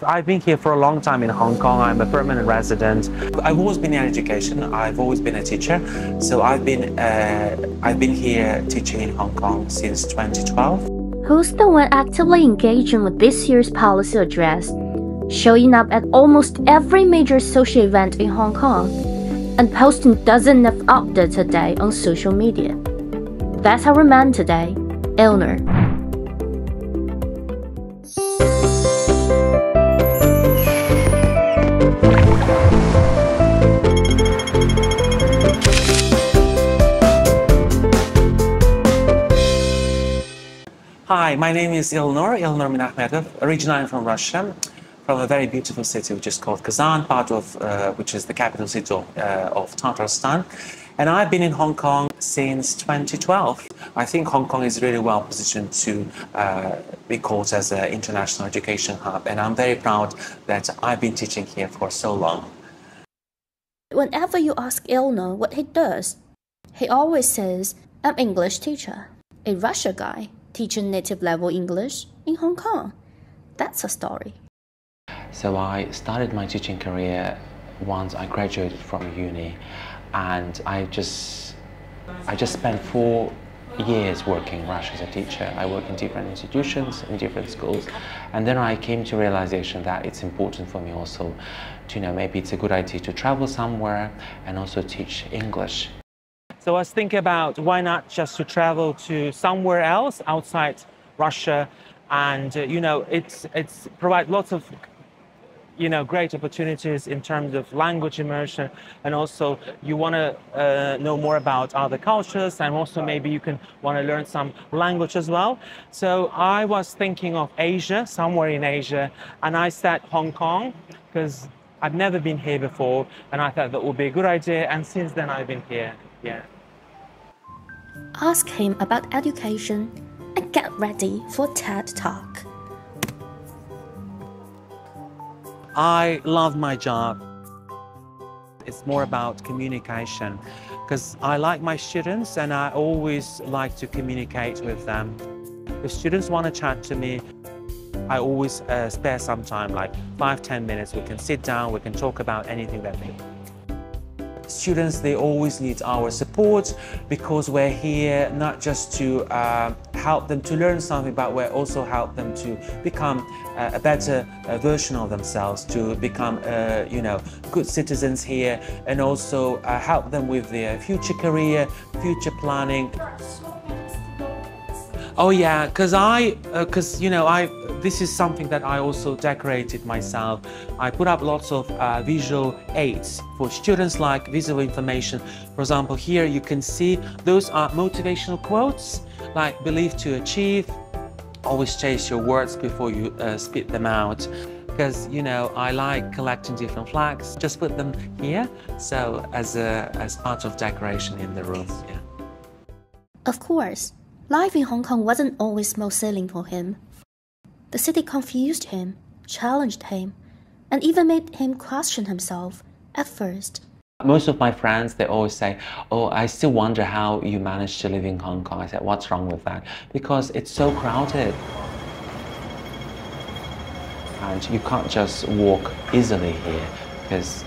I've been here for a long time in Hong Kong. I'm a permanent resident. I've always been in education. I've always been a teacher. So I've been here teaching in Hong Kong since 2012. Who's the one actively engaging with this year's policy address, showing up at almost every major social event in Hong Kong, and posting dozens of updates a day on social media? That's our man today, Ilnur. Hi, my name is Ilnur Minakhmetov. Originally I'm from Russia, from a very beautiful city which is called Kazan, which is the capital city of Tatarstan. And I've been in Hong Kong since 2012. I think Hong Kong is really well positioned to be called as an international education hub, and I'm very proud that I've been teaching here for so long. Whenever you ask Ilnur what he does, he always says, "I'm English teacher, a Russia guy teaching native level English in Hong Kong." That's a story. So I started my teaching career once I graduated from uni, and I just spent 4 years working in Russia as a teacher. I worked in different institutions, in different schools, and then I came to realization that it's important for me also to maybe it's a good idea to travel somewhere and also teach English. So I was thinking about why not just to travel to somewhere else outside Russia, and it's provide lots of great opportunities in terms of language immersion, and also you want to know more about other cultures, and also maybe you can want to learn some language as well. So I was thinking of Asia, somewhere in Asia, and I said Hong Kong because I've never been here before, and I thought that would be a good idea, and since then I've been here. Yeah. Ask him about education and get ready for TED Talk. I love my job. It's more about communication because I like my students and I always like to communicate with them. If students want to chat to me, I always spare some time, like 5-10 minutes. We can sit down, we can talk about anything that they want. Students, they always need our support because we're here not just to help them to learn something, but we're also help them to become a better version of themselves, to become good citizens here, and also help them with their future career, future planning. Oh yeah, this is something that I also decorated myself. I put up lots of visual aids for students, like visual information. For example, here you can see those are motivational quotes, like believe to achieve, always chase your words before you spit them out. Because I like collecting different flags. Just put them here, so as part of decoration in the room. Yeah. Of course, life in Hong Kong wasn't always smooth sailing for him. The city confused him, challenged him, and even made him question himself at first. Most of my friends, they always say, "Oh, I still wonder how you managed to live in Hong Kong." I said, "What's wrong with that?" Because it's so crowded. And you can't just walk easily here, because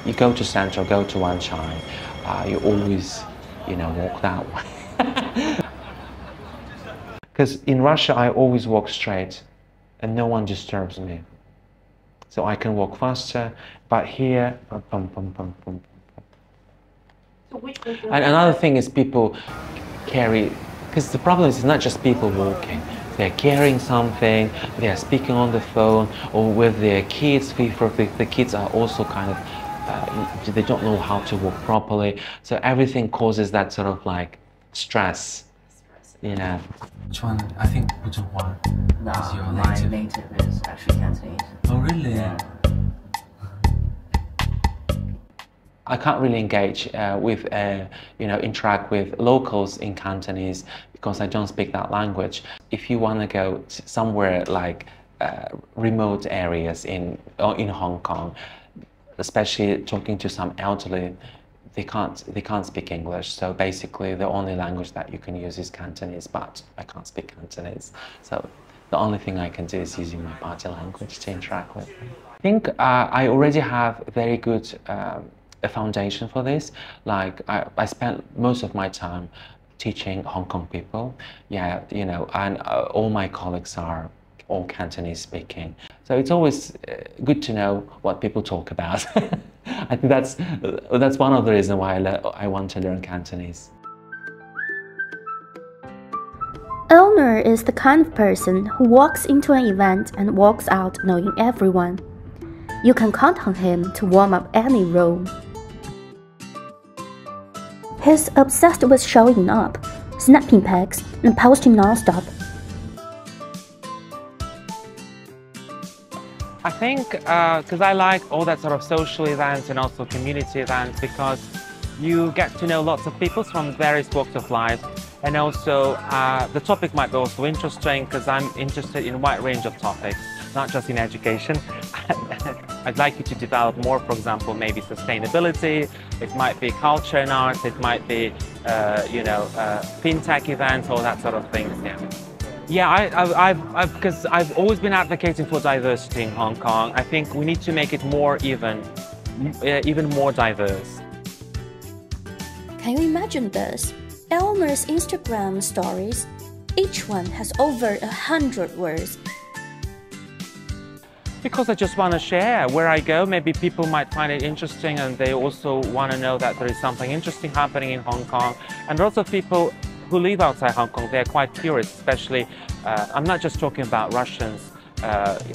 you go to Central, go to Wan Chai, you always, walk that way. Because in Russia, I always walk straight, and no one disturbs me. So I can walk faster, but here, And another thing is people carry, because the problem is not just people walking. They're carrying something, they're speaking on the phone, or with their kids. The kids are also kind of, they don't know how to walk properly. So everything causes that sort of like stress. Yeah. Which one? I think Puton one is your native. My native is actually Cantonese. Oh really? Yeah. I can't really engage with, interact with locals in Cantonese because I don't speak that language. If you want to go somewhere like remote areas in Hong Kong, especially talking to some elderly, they can't speak English. So basically, the only language that you can use is Cantonese. But I can't speak Cantonese, so The only thing I can do is using my body language to interact with them. I think I already have a very good a foundation for this. Like I spent most of my time teaching Hong Kong people. Yeah, you know, and all my colleagues are all Cantonese speaking. So it's always good to know what people talk about. I think that's one of the reasons why I want to learn Cantonese. Ilnur is the kind of person who walks into an event and walks out knowing everyone. You can count on him to warm up any room. He's obsessed with showing up, snapping pics, and posting non-stop. I think because I like all that sort of social events and also community events, because you get to know lots of people from various walks of life, and also the topic might be also interesting because I'm interested in a wide range of topics, not just in education. I'd like you to develop more, for example, maybe sustainability, it might be culture and arts, it might be, fintech events, all that sort of things, yeah. Yeah, because I've always been advocating for diversity in Hong Kong. I think we need to make it more even more diverse. Can you imagine this? Ilnur's Instagram stories, each one has over 100 words. Because I just want to share where I go. Maybe people might find it interesting and they also want to know that there is something interesting happening in Hong Kong. And also people who live outside Hong Kong, they're quite curious, especially, I'm not just talking about Russians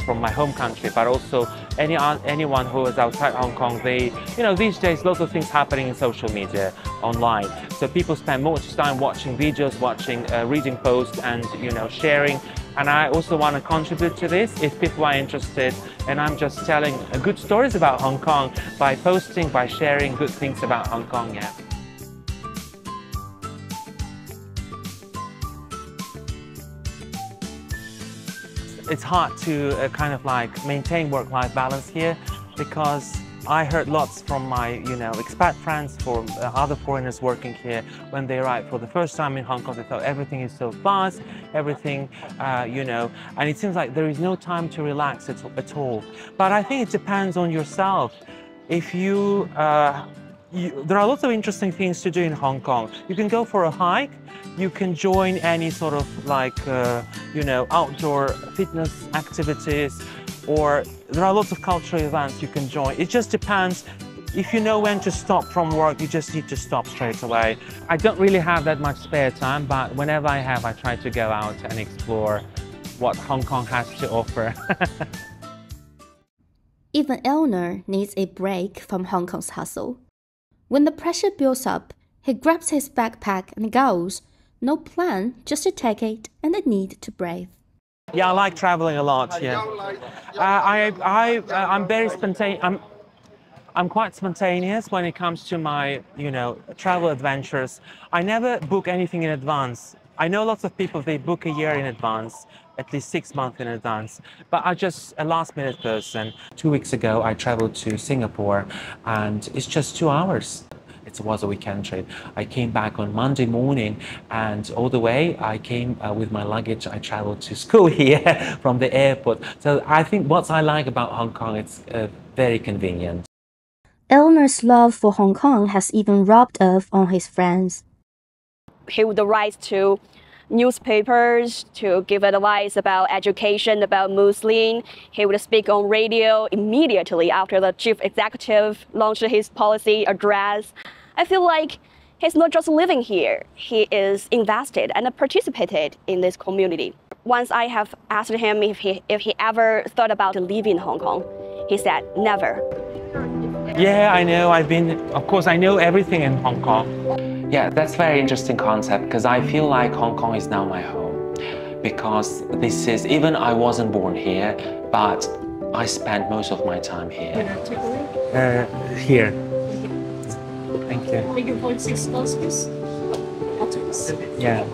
from my home country, but also anyone who is outside Hong Kong. These days, lots of things happening in social media, online. So people spend much time watching videos, reading posts and, sharing. And I also want to contribute to this if people are interested. And I'm just telling good stories about Hong Kong by posting, by sharing good things about Hong Kong, yeah. It's hard to kind of like maintain work-life balance here, because I heard lots from my, expat friends, from other foreigners working here, when they arrived for the first time in Hong Kong, they thought everything is so fast, everything, and it seems like there is no time to relax at all. But I think it depends on yourself. If there are lots of interesting things to do in Hong Kong. You can go for a hike, you can join any sort of like, outdoor fitness activities, or there are lots of cultural events you can join. It just depends. If you know when to stop from work, you just need to stop straight away. I don't really have that much spare time, but whenever I have, I try to go out and explore what Hong Kong has to offer. Even Ilnur needs a break from Hong Kong's hustle. When the pressure builds up, he grabs his backpack and goes. No plan, just to take it and the need to breathe. Yeah, I like traveling a lot, yeah. I'm very spontaneous. I'm quite spontaneous when it comes to my, travel adventures. I never book anything in advance. I know lots of people, they book a year in advance, at least 6 months in advance. But I'm just a last-minute person. 2 weeks ago, I traveled to Singapore, and it's just 2 hours. It was a weekend trip. I came back on Monday morning, and all the way I came with my luggage. I traveled to school here from the airport. So I think what I like about Hong Kong, it's very convenient. Ilnur's love for Hong Kong has even rubbed off on his friends. He would write to newspapers to give advice about education, about Muslim. He would speak on radio immediately after the chief executive launched his policy address. I feel like he's not just living here, he is invested and participated in this community. Once I have asked him if he ever thought about leaving Hong Kong, he said never. Yeah, I know. Of course, I know everything in Hong Kong. Yeah, that's a very interesting concept, because I feel like Hong Kong is now my home. Because even I wasn't born here, but I spent most of my time here. Here. Thank you. Yeah.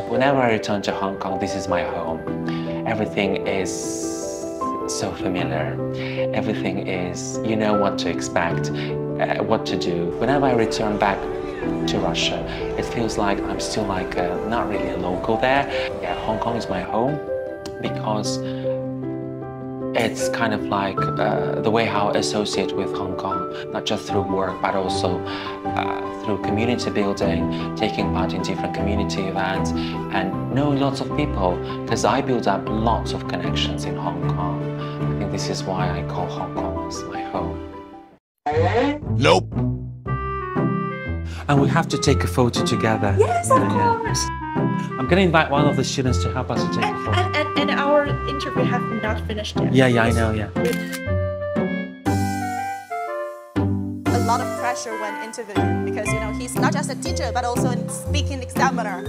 Whenever I return to Hong Kong, this is my home. Everything is so familiar. Everything is, you know what to expect, what to do. Whenever I return back to Russia, it feels like I'm still like not really a local there. Yeah, Hong Kong is my home. because it's kind of like the way how I associate with Hong Kong, not just through work, but also through community building, taking part in different community events, and knowing lots of people, because I built up lots of connections in Hong Kong. I think this is why I call Hong Kong as my home. Nope. And we have to take a photo together. Yes, of course. I'm going to invite one of the students to help us to take a photo. And our interview have not finished yet. Yeah, I know, yeah. A lot of pressure when interviewing because, you know, he's not just a teacher, but also a speaking examiner.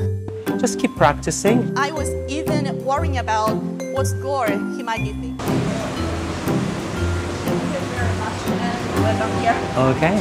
Just keep practicing. I was even worrying about what score he might give me. Thank you very much, and welcome here. Okay.